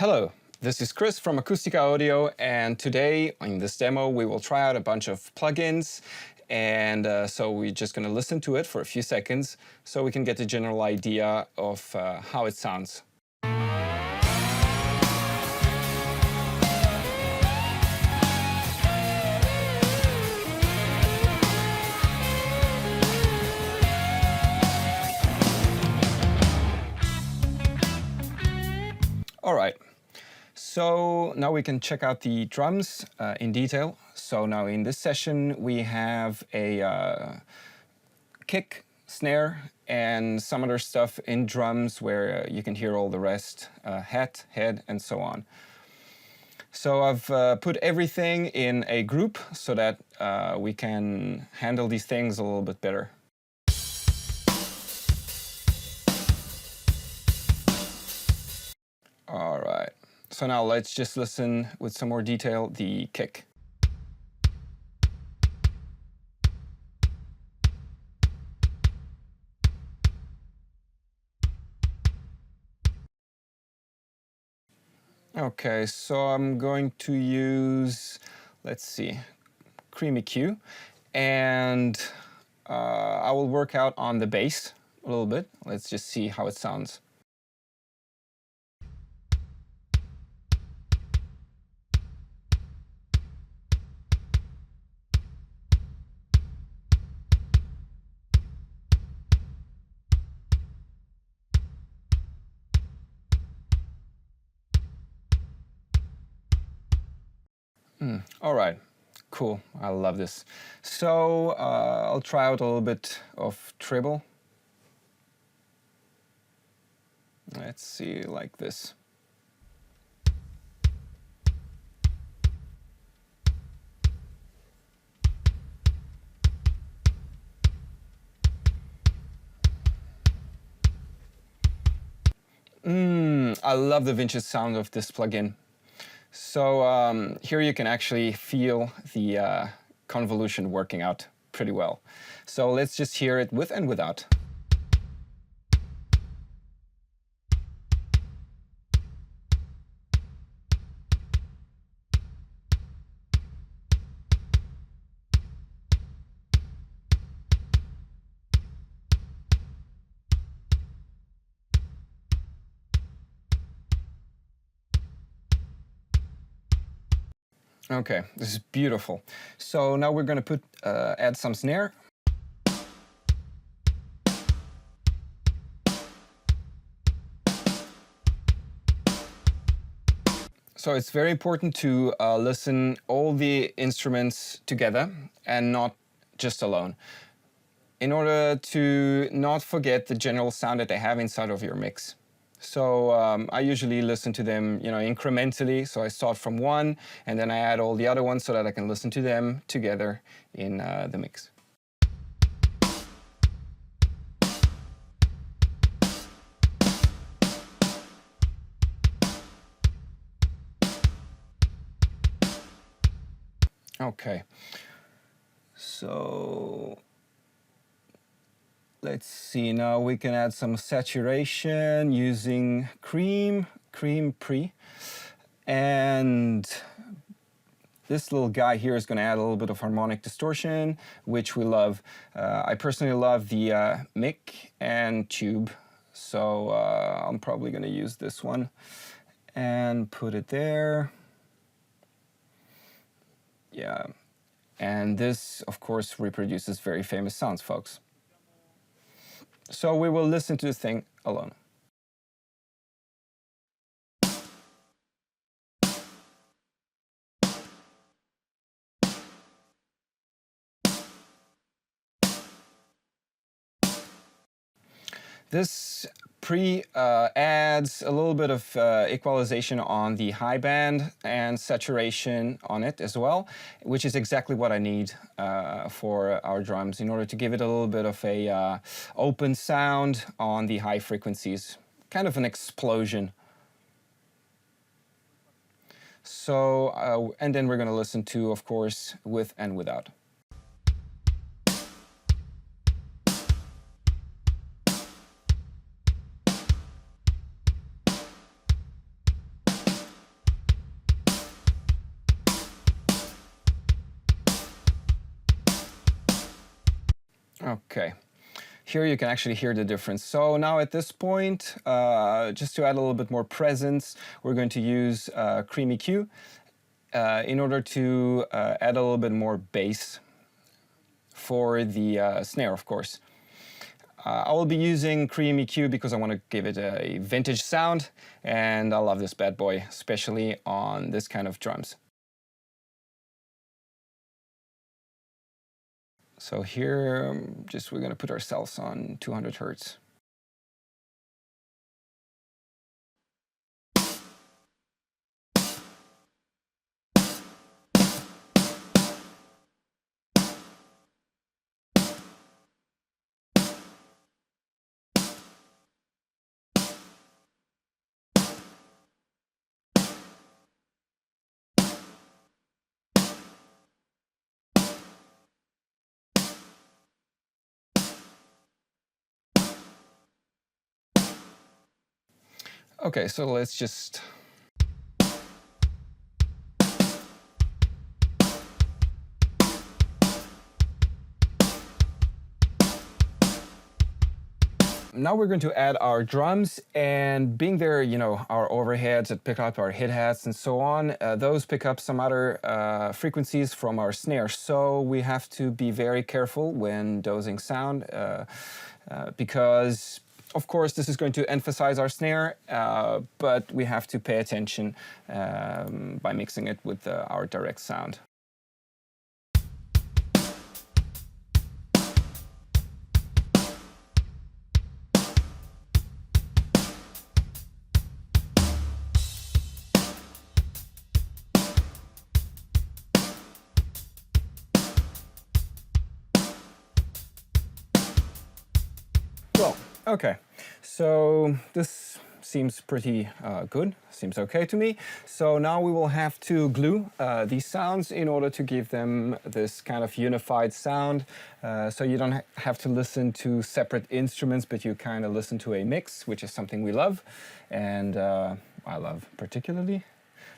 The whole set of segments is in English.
Hello, this is Chris from Acustica Audio, and today in this demo we will try out a bunch of plugins, and so we're just going to listen to it for a few seconds so we can get a general idea of how it sounds. All right. So now we can check out the drums in detail. So now in this session we have a kick, snare, and some other stuff in drums where you can hear all the rest, hat, head, and so on. So I've put everything in a group so that we can handle these things a little bit better. All right. So now let's just listen with some more detail, the kick. Okay, so I'm going to use, let's see, Creamy Q, and I will work out on the bass a little bit. Let's just see how it sounds. All right, cool. I love this. So I'll try out a little bit of treble. Let's see, like this. I love the vintage sound of this plugin. So here you can actually feel the convolution working out pretty well. So let's just hear it with and without. Okay, this is beautiful. So now we're going to add some snare. So it's very important to listen all the instruments together and not just alone, in order to not forget the general sound that they have inside of your mix. So I usually listen to them, incrementally. So I start from one, and then I add all the other ones so that I can listen to them together in the mix. Okay, so let's see, now we can add some saturation using Cream Pre. And this little guy here is going to add a little bit of harmonic distortion, which we love. I personally love the mic and tube, so I'm probably going to use this one and put it there. Yeah, and this, of course, reproduces very famous sounds, folks. So we will listen to this thing alone. This pre adds a little bit of equalization on the high band and saturation on it as well, which is exactly what I need for our drums in order to give it a little bit of a open sound on the high frequencies, kind of an explosion. So, and then we're going to listen to, of course, with and without. Okay. Here you can actually hear the difference. So now at this point, just to add a little bit more presence, we're going to use Creamy Q in order to add a little bit more bass for the snare, of course. I will be using Creamy Q because I want to give it a vintage sound, and I love this bad boy, especially on this kind of drums. So here, we're going to put ourselves on 200 Hertz. Okay, so let's just... Now we're going to add our drums, and being there, you know, our overheads that pick up our hi-hats and so on, those pick up some other frequencies from our snare. So we have to be very careful when dosing sound because, of course, this is going to emphasize our snare, but we have to pay attention by mixing it with our direct sound. Well, okay, so this seems pretty good, seems okay to me. So now we will have to glue these sounds in order to give them this kind of unified sound. So you don't have to listen to separate instruments, but you kind of listen to a mix, which is something we love, and I love particularly.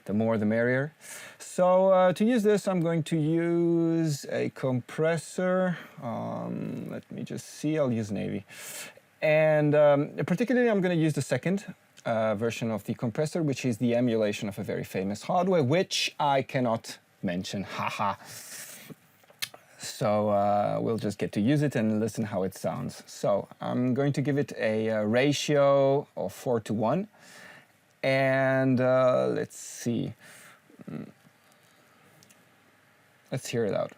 The more the merrier. So to use this, I'm going to use a compressor. Let me just see, I'll use Navy. And particularly, I'm going to use the second version of the compressor, which is the emulation of a very famous hardware, which I cannot mention, haha. So we'll just get to use it and listen how it sounds. So I'm going to give it a ratio of 4:1. And let's see. Let's hear it out.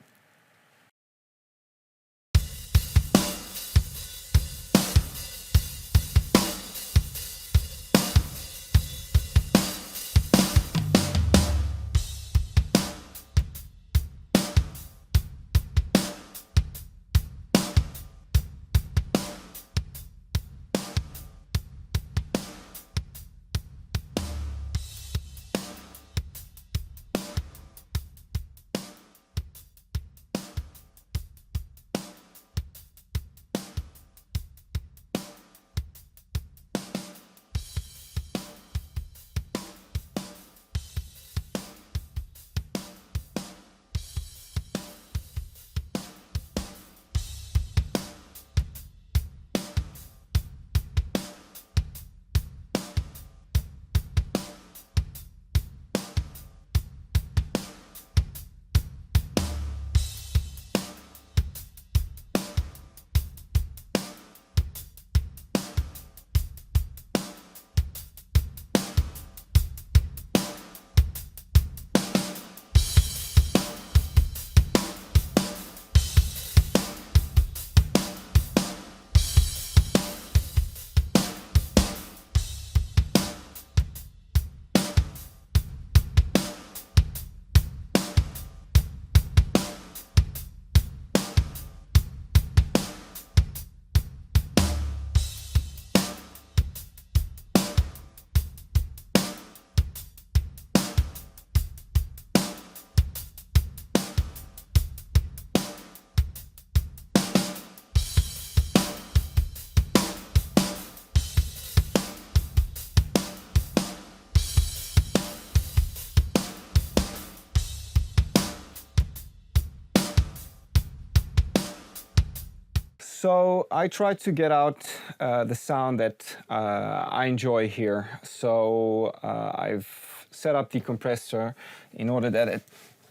So I tried to get out the sound that I enjoy here. So I've set up the compressor in order that it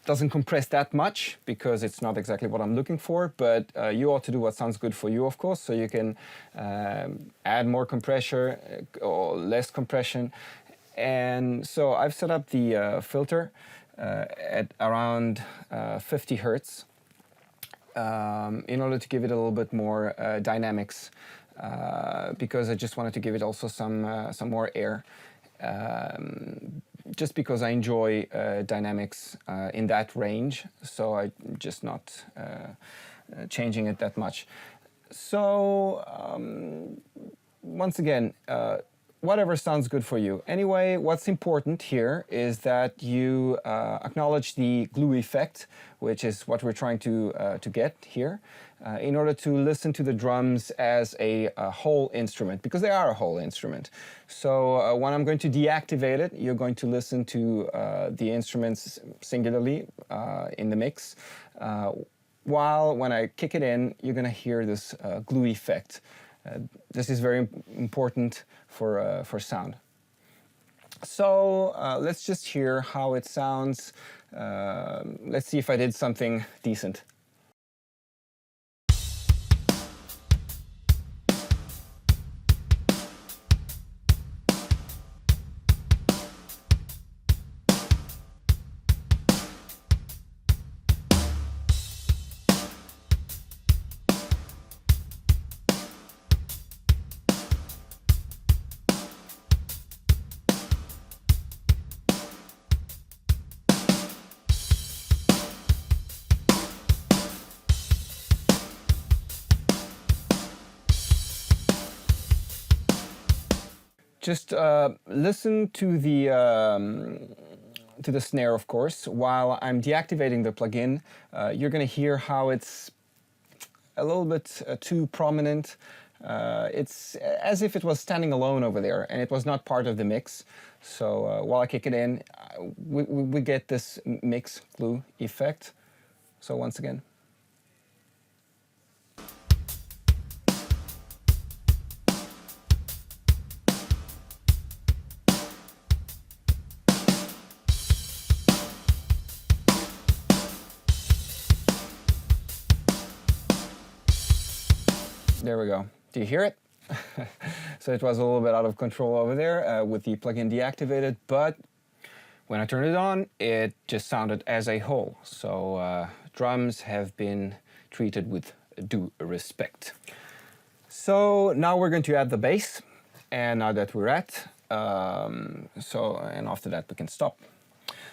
doesn't compress that much, because it's not exactly what I'm looking for, but you ought to do what sounds good for you, of course. So you can add more compression or less compression. And so I've set up the filter at around 50 Hertz. In order to give it a little bit more dynamics, because I just wanted to give it also some more air, just because I enjoy dynamics in that range, so I'm just not changing it that much. So once again, whatever sounds good for you. Anyway, what's important here is that you acknowledge the glue effect, which is what we're trying to get here, in order to listen to the drums as a whole instrument, because they are a whole instrument. So when I'm going to deactivate it, you're going to listen to the instruments singularly in the mix, while when I kick it in, you're going to hear this glue effect. This is very important for sound. So let's just hear how it sounds. Let's see if I did something decent. Just listen to the snare, of course. While I'm deactivating the plugin, you're going to hear how it's a little bit too prominent. It's as if it was standing alone over there, and it was not part of the mix. So while I kick it in, we get this mix glue effect. So once again. There we go. Do you hear it? So it was a little bit out of control over there with the plugin deactivated, but when I turned it on, it just sounded as a whole. So drums have been treated with due respect. So now we're going to add the bass, and now that we're at, and after that we can stop.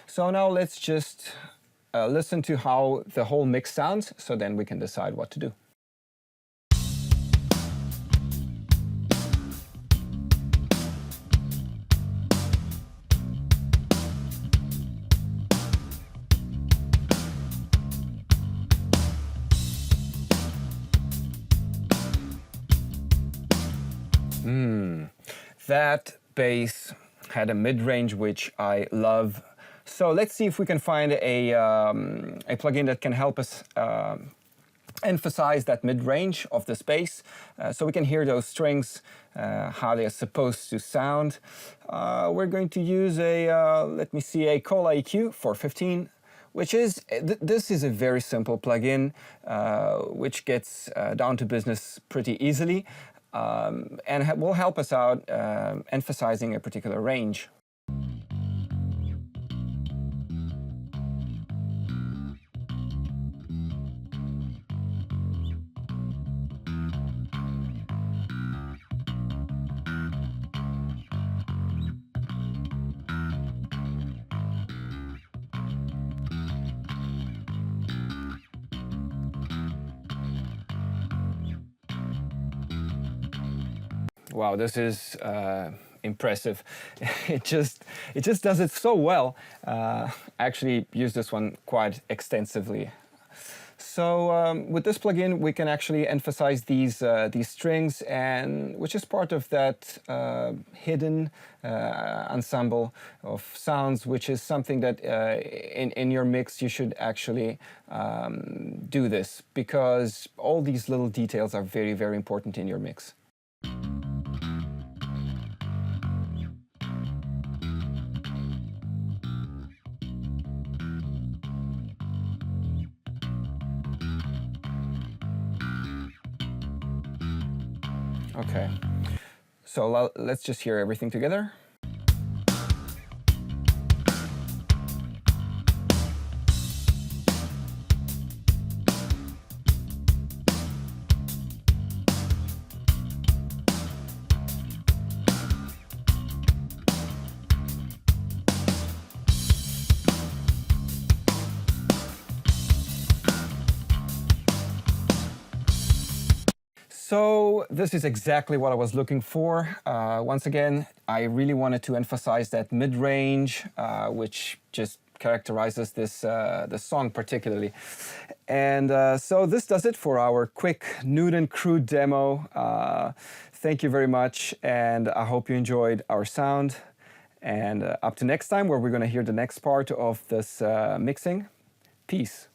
So now let's just listen to how the whole mix sounds, so then we can decide what to do. That bass had a mid-range which I love. So let's see if we can find a plugin that can help us emphasize that mid-range of this bass, so we can hear those strings, how they're supposed to sound. We're going to use let me see, a Cola EQ 415, which is, this is a very simple plugin, which gets down to business pretty easily. And will help us out emphasizing a particular range. Wow, this is impressive. It just does it so well. I actually use this one quite extensively. So with this plugin, we can actually emphasize these strings, and which is part of that hidden ensemble of sounds, which is something that in your mix you should actually do this, because all these little details are very, very important in your mix. Okay, so let's just hear everything together. So this is exactly what I was looking for. Once again, I really wanted to emphasize that mid-range, which just characterizes this song particularly. And so this does it for our quick nude and crude demo. Thank you very much, and I hope you enjoyed our sound. And up to next time, where we're going to hear the next part of this mixing. Peace.